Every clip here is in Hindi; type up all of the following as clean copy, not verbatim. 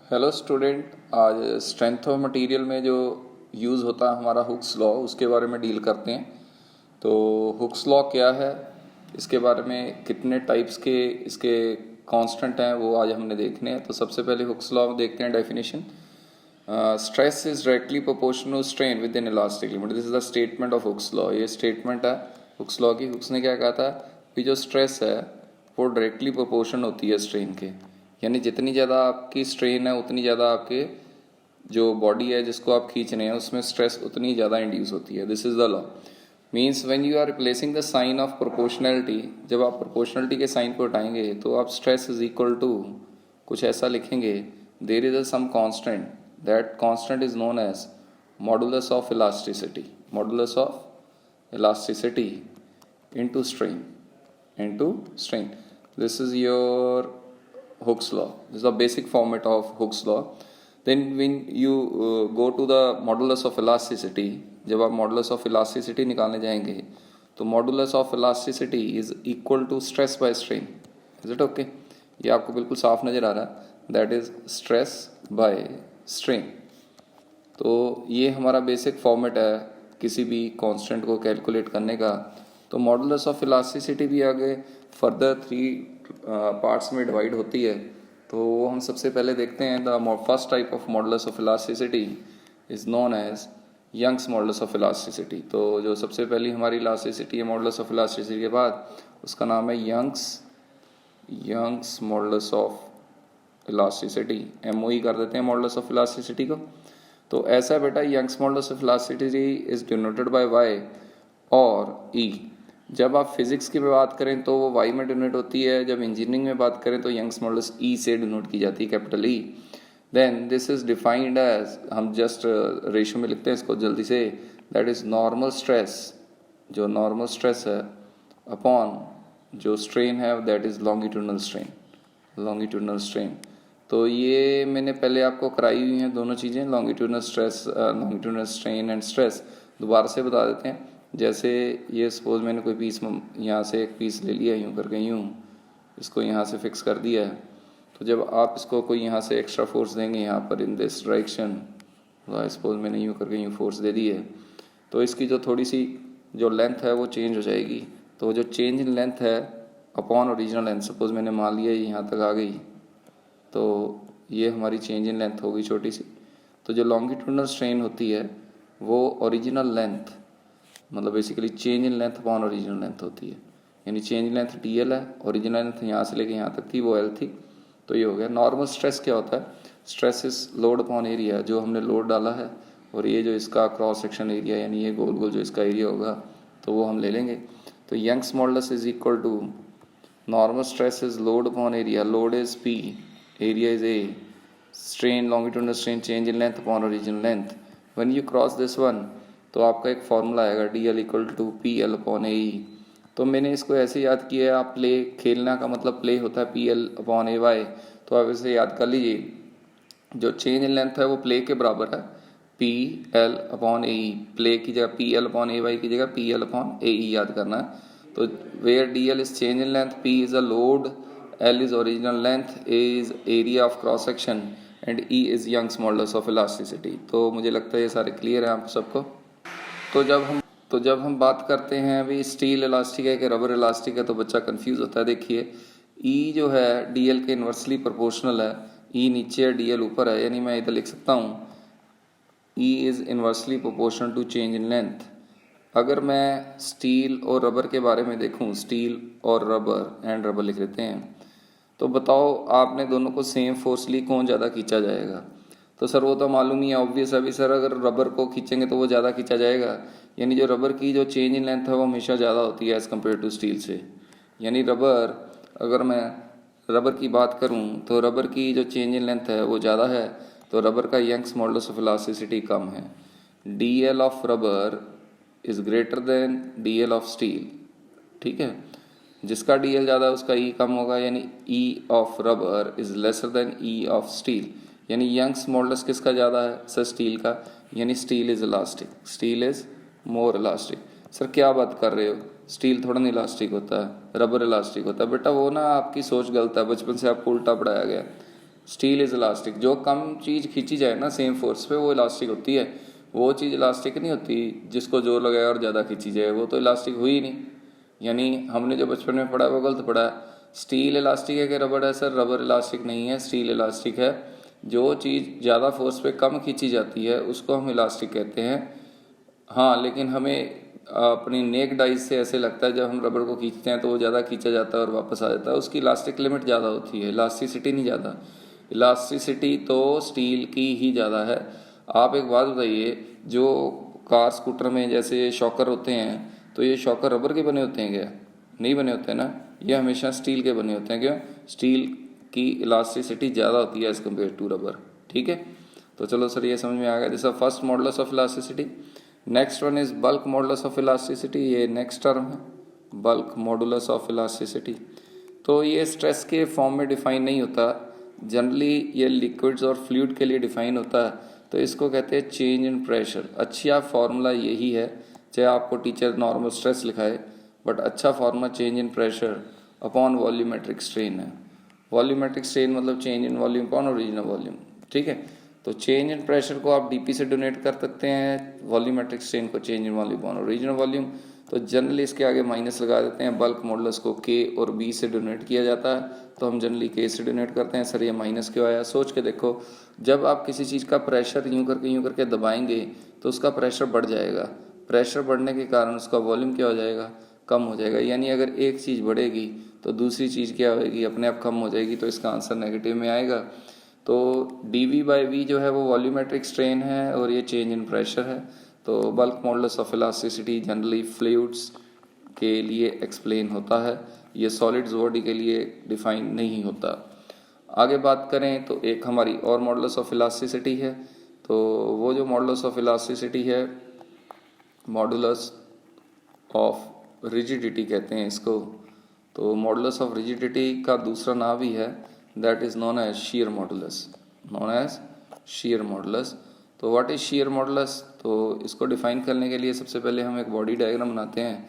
हेलो स्टूडेंट, आज स्ट्रेंथ ऑफ मटेरियल में जो यूज़ होता है हमारा हुक्स लॉ, उसके बारे में डील करते हैं। तो हुक्स लॉ क्या है, इसके बारे में कितने टाइप्स के इसके कांस्टेंट हैं वो आज हमने देखने हैं। तो सबसे पहले हुक्स लॉ में देखते हैं definition. Stress is directly proportional strain with in elastic limit. This is the statement of Hooke's law. ये स्टेटमेंट है हुक्स लॉ की। हुक्स ने क्या कहा था कि जो स्ट्रेस है वो डायरेक्टली प्रोपोर्शन होती है स्ट्रेन के, यानी जितनी ज़्यादा आपकी स्ट्रेन है उतनी ज़्यादा आपके जो बॉडी है जिसको आप खींच रहे हैं उसमें स्ट्रेस उतनी ज़्यादा इंड्यूस होती है। This is the law. Means when you are replacing the sign of proportionality, जब आप प्रोपोर्शनैलिटी के साइन को हटाएंगे तो आप स्ट्रेस इज इक्वल टू कुछ ऐसा लिखेंगे, there is a some constant, that constant is known as modulus of elasticity. Modulus of elasticity into strain. This is your Hooke's law. This is the basic format of Hooke's law. Then when you go to the modulus of elasticity, जब आप modulus of elasticity निकालने जाएंगे तो modulus of elasticity is equal to stress by strain. Is it okay? ये आपको बिल्कुल साफ नज़र आ रहा है, that is stress by strain. तो ये हमारा बेसिक फॉर्मेट है किसी भी कांस्टेंट को कैलकुलेट करने का। तो मॉडुलस ऑफ इलास्टिसिटी भी आगे फर्दर 3 पार्ट्स में डिवाइड होती है। तो वो हम सबसे पहले देखते हैं। The first type of modulus of elasticity is known as Young's modulus of elasticity. तो जो सबसे पहली हमारी इलास्टिसिटी है मॉडुलस ऑफ इलास्टिसिटी के बाद, उसका नाम है Young's modulus of elasticity. MOE कर देते हैं मॉडुलस ऑफ इलास्टिसिटी को। तो ऐसा है बेटा, Young's modulus of elasticity is denoted by Y और E। जब आप फिजिक्स की बात करें तो वो Y में डिनोट होती है, जब इंजीनियरिंग में बात करें तो यंग्स मॉडुलस E से डिनोट की जाती है, capital E। Then this is defined as, हम जस्ट रेशियो में लिखते हैं इसको जल्दी से, दैट इज नॉर्मल स्ट्रेस, जो नॉर्मल स्ट्रेस है अपॉन जो स्ट्रेन है दैट इज लॉन्गिट्यूडनल स्ट्रेन। तो ये मैंने पहले आपको कराई हुई हैं दोनों चीज़ें, लॉन्गिट्यूडनल स्ट्रेन एंड स्ट्रेस। दोबारा से बता देते हैं। जैसे ये सपोज मैंने कोई पीस यहाँ से एक पीस ले लिया, यूँ करके यूँ इसको यहाँ से फिक्स कर दिया है। तो जब आप इसको कोई यहाँ से एक्स्ट्रा फोर्स देंगे यहाँ पर इन दिस डायरेक्शन, सपोज मैंने यूँ करके यूँ फोर्स दे दी है, तो इसकी जो थोड़ी सी जो लेंथ है वो चेंज हो जाएगी। तो जो चेंज इन लेंथ है अपॉन ओरिजिनल लेंथ, सपोज मैंने मान लिया यहाँ तक आ गई, तो ये हमारी चेंज इन लेंथ होगी छोटी सी। तो जो लॉन्गिट्यूडनल स्ट्रेन होती है वो ओरिजिनल लेंथ, मतलब basically change in length upon original length होती है। यानी चेंज इन लेंथ DL है, ओरिजिनल लेंथ यहाँ से लेके यहाँ तक थी वो L थी। तो ये हो गया। नॉर्मल स्ट्रेस क्या होता है? Stress is load upon area, जो हमने लोड डाला है, और ये जो इसका क्रॉस सेक्शन एरिया यानी ये गोल गोल जो इसका एरिया होगा तो वो हम ले लेंगे। तो Young's modulus is equal to normal stress is load upon area, load is P, area is A, strain longitudinal strain change in length upon original length. When you cross this one तो आपका एक फॉर्मूला आएगा DL equal to PL upon AE। तो मैंने इसको ऐसे याद किया है, आप प्ले खेलना का मतलब प्ले होता है PL अपॉन AY, तो आप इसे याद कर लीजिए। जो चेंज इन लेंथ है वो प्ले के बराबर है, PL अपॉन AE। प्ले की जगह PL अपॉन AY की जगह PL अपॉन AE याद करना है। तो where DL is change in length, P is a load, L is original length, A is area of cross section and E is Young's modulus of elasticity. तो मुझे लगता है ये सारे क्लियर है आप सबको। तो जब हम बात करते हैं अभी स्टील इलास्टिक है कि रबर इलास्टिक है तो बच्चा कंफ्यूज होता है। देखिए E जो है DL के इन्वर्सली प्रोपोर्शनल है, E नीचे है DL ऊपर है, यानी मैं इधर लिख सकता हूँ E is inversely proportional to change in length. अगर मैं स्टील और रबर के बारे में देखूँ, स्टील और रबर लिख लेते हैं, तो बताओ आपने दोनों को सेम फोर्सली कौन ज़्यादा खींचा जाएगा? तो सर वो तो मालूम ही है, ऑब्वियस है। अभी सर अगर रबर को खींचेंगे तो वो ज़्यादा खींचा जाएगा, यानी जो रबर की जो चेंज इन लेंथ है वो हमेशा ज़्यादा होती है एज़ कम्पेयर टू स्टील से। यानी अगर मैं रबर की बात करूं तो रबर की जो चेंज इन लेंथ है वो ज़्यादा है, तो रबर का यंग्स मॉडुलस ऑफ इलास्टिसिटी कम है। DL of rubber is greater than DL of steel, ठीक है। जिसका DL ज़्यादा है उसका E कम होगा, यानी E of rubber is lesser than E of steel. यानी यंग्स मॉडुलस किसका ज़्यादा है? सर स्टील का, यानी steel is elastic, steel is more elastic. Sir क्या बात कर रहे हो, स्टील थोड़ा नहीं इलास्टिक होता है, रबर इलास्टिक होता है। बेटा वो ना आपकी सोच गलत है, बचपन से आपको उल्टा पढ़ाया गया। Steel is elastic. जो कम चीज़ खींची जाए ना सेम फोर्स पे वो इलास्टिक होती है, वो चीज़ इलास्टिक नहीं होती जिसको जोर लगाया और ज़्यादा खींची जाए, वो तो इलास्टिक हुई ही नहीं। यानी हमने जो बचपन में पढ़ा वो गलत पढ़ा है। स्टील इलास्टिक है कि रबड़ है? सर रबर इलास्टिक नहीं है, स्टील इलास्टिक है। जो चीज़ ज़्यादा फोर्स पे कम खींची जाती है उसको हम इलास्टिक कहते हैं। हाँ, लेकिन हमें अपनी नेक्ड आइज से ऐसे लगता है जब हम रबड़ को खींचते हैं तो वो ज़्यादा खींचा जाता है और वापस आ जाता है, उसकी इलास्टिक लिमिट ज़्यादा होती है, इलास्टिसिटी नहीं ज़्यादा। इलास्टिसिटी तो स्टील की ही ज़्यादा है। आप एक बात बताइए, जो कार स्कूटर में जैसे शॉकर होते हैं, तो ये शॉकर रबर के बने होते हैं क्या? नहीं बने होते ना, ये हमेशा स्टील के बने होते हैं। क्यों? स्टील की इलास्टिसिटी ज़्यादा होती है एज़ कम्पेयर टू रबर। ठीक है, तो चलो सर ये समझ में आ गया। जैसा first modulus of elasticity. Next one is bulk modulus of elasticity. ये नेक्स्ट टर्म है, बल्क मॉडुलस ऑफ इलास्टिसिटी। तो ये स्ट्रेस के फॉर्म में डिफाइन नहीं होता, जनरली ये लिक्विड्स और फ्लूइड के लिए डिफाइन होता है, तो इसको कहते हैं चेंज इन प्रेशर। अच्छा फार्मूला यही है, चाहे आपको टीचर नॉर्मल स्ट्रेस लिखाए, बट अच्छा formula change in pressure upon volumetric strain है। वॉल्यूमेट्रिक स्ट्रेन मतलब change in volume upon original volume. ठीक है, तो चेंज इन प्रेशर को आप डीपी से डोनेट कर सकते हैं, वॉल्यूमेट्रिक स्ट्रेन को change in volume upon original volume. तो जनरली इसके आगे माइनस लगा देते हैं। बल्क मॉडुलस को के और बी से डोनेट किया जाता है, तो हम जनरली के से डोनेट करते हैं। सर ये माइनस क्यों आया? सोच के देखो, जब आप किसी चीज़ का प्रेशर यूँ करके दबाएंगे तो उसका प्रेशर बढ़ जाएगा। प्रेशर बढ़ने के कारण उसका वॉल्यूम क्या हो जाएगा? कम हो जाएगा। यानी अगर एक चीज़ बढ़ेगी तो दूसरी चीज़ क्या होगी? अपने आप कम हो जाएगी। तो इसका आंसर नेगेटिव में आएगा। तो dV/V जो है वो वॉल्यूमेट्रिक स्ट्रेन है और ये चेंज इन प्रेशर है। तो bulk modulus of elasticity generally fluids के लिए एक्सप्लेन होता है, ये सॉलिड्स बॉडी के लिए डिफाइन नहीं होता। आगे बात करें तो एक हमारी और मॉडुलस ऑफ इलास्टिसिटी है। तो वो जो मॉडुलस ऑफ इलास्टिसिटी है, मॉडुलस ऑफ रिजिडिटी कहते हैं इसको। तो मॉडुलस ऑफ रिजिडिटी का दूसरा नाम भी है, that is known as shear modulus, known as shear modulus. तो व्हाट इज शीयर मॉडुलस? तो इसको डिफाइन करने के लिए सबसे पहले हम एक बॉडी डायग्राम बनाते हैं।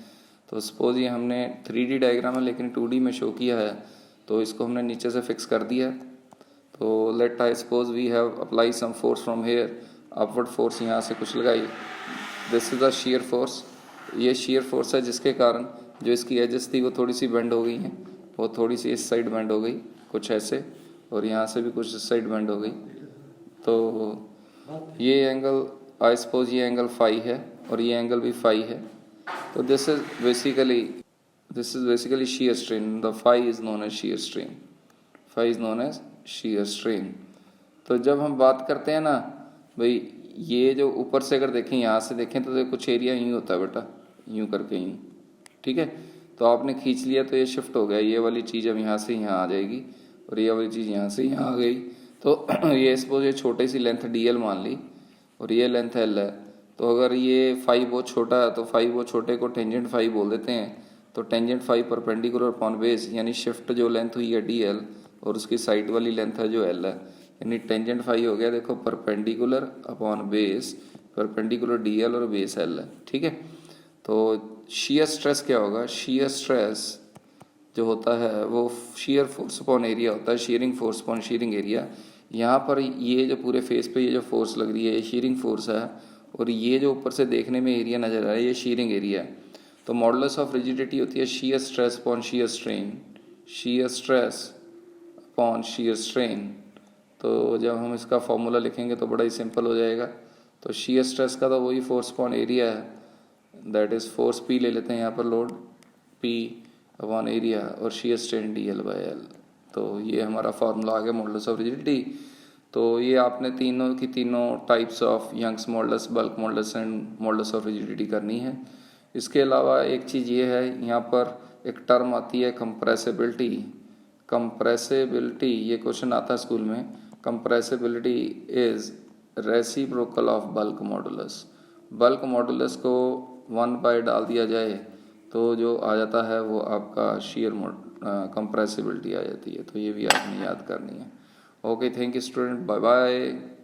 तो सपोज ये हमने 3D डायग्राम है लेकिन 2D में शो किया है, तो इसको हमने नीचे से फिक्स कर दिया। तो let I suppose we have apply some force from here, upward force यहाँ से कुछ लगाई, this is the shear force. ये शीयर फोर्स है जिसके कारण जो इसकी एजेस थी वो थोड़ी सी बेंड हो गई हैं, वो थोड़ी सी इस साइड बेंड हो गई कुछ ऐसे, और यहाँ से भी कुछ इस साइड बेंड हो गई। तो ये एंगल आई सपोज ये एंगल फाई है और ये एंगल भी फाई है। तो this is basically shear strain. The phi is known as shear strain. Phi is known as shear strain. तो जब हम बात करते हैं ना भाई, ये जो ऊपर से अगर देखें, यहाँ से देखें तो कुछ एरिया यूँ होता है बेटा, यूँ करके यूँ। ठीक है, तो आपने खींच लिया तो ये शिफ्ट हो गया, ये वाली चीज़ अब यहाँ से यहाँ आ जाएगी और ये वाली चीज़ यहाँ से यहाँ आ गई। तो ये सपोज ये छोटी सी लेंथ DL मान ली और ये लेंथ L है। तो अगर ये फाई बहुत छोटा है तो फाई बहुत छोटे को टेंजेंट फाई बोल देते हैं। तो tangent phi perpendicular upon base, यानी शिफ्ट जो लेंथ हुई है DL और उसकी साइड वाली लेंथ है जो L है, यानी टेंजेंट फाई हो गया देखो perpendicular upon base, perpendicular DL और बेस L है। ठीक है, तो शीयर स्ट्रेस क्या होगा? शीयर स्ट्रेस जो होता है वो शीयर फोर्स अपॉन एरिया होता है, shearing force upon shearing area. यहाँ पर ये जो पूरे फेस पे ये जो फोर्स लग रही है ये शीयरिंग फोर्स है, और ये जो ऊपर से देखने में एरिया नजर आ रहा है ये शीयरिंग एरिया है। तो मॉडुलस ऑफ रिजिडिटी होती है shear stress upon shear strain, shear stress upon shear strain. तो जब हम इसका फॉर्मूला लिखेंगे तो बड़ा ही सिंपल हो जाएगा। तो शीयर स्ट्रेस का तो वही फोर्स अपॉन एरिया है, दैट इज फोर्स P ले लेते हैं यहाँ पर, लोड P अपॉन एरिया, और शीयर स्ट्रेन DL/L। तो ये हमारा फार्मूला आ गया मॉडुलस ऑफ रिजिडिटी। तो ये आपने तीनों की तीनों types of Young's modulus, bulk modulus and modulus of rigidity करनी है। इसके अलावा एक चीज़ ये है, यहाँ पर एक टर्म आती है कंप्रेसिबिलिटी। कंप्रेसिबिलिटी ये क्वेश्चन आता है स्कूल में। Compressibility is reciprocal of bulk modulus. Bulk modulus को 1 डाल दिया जाए तो जो आ जाता है वो आपका शीयर कंप्रेसिबिलिटी आ जाती है। तो ये भी आपने याद करनी है। Okay, thank you student, bye bye.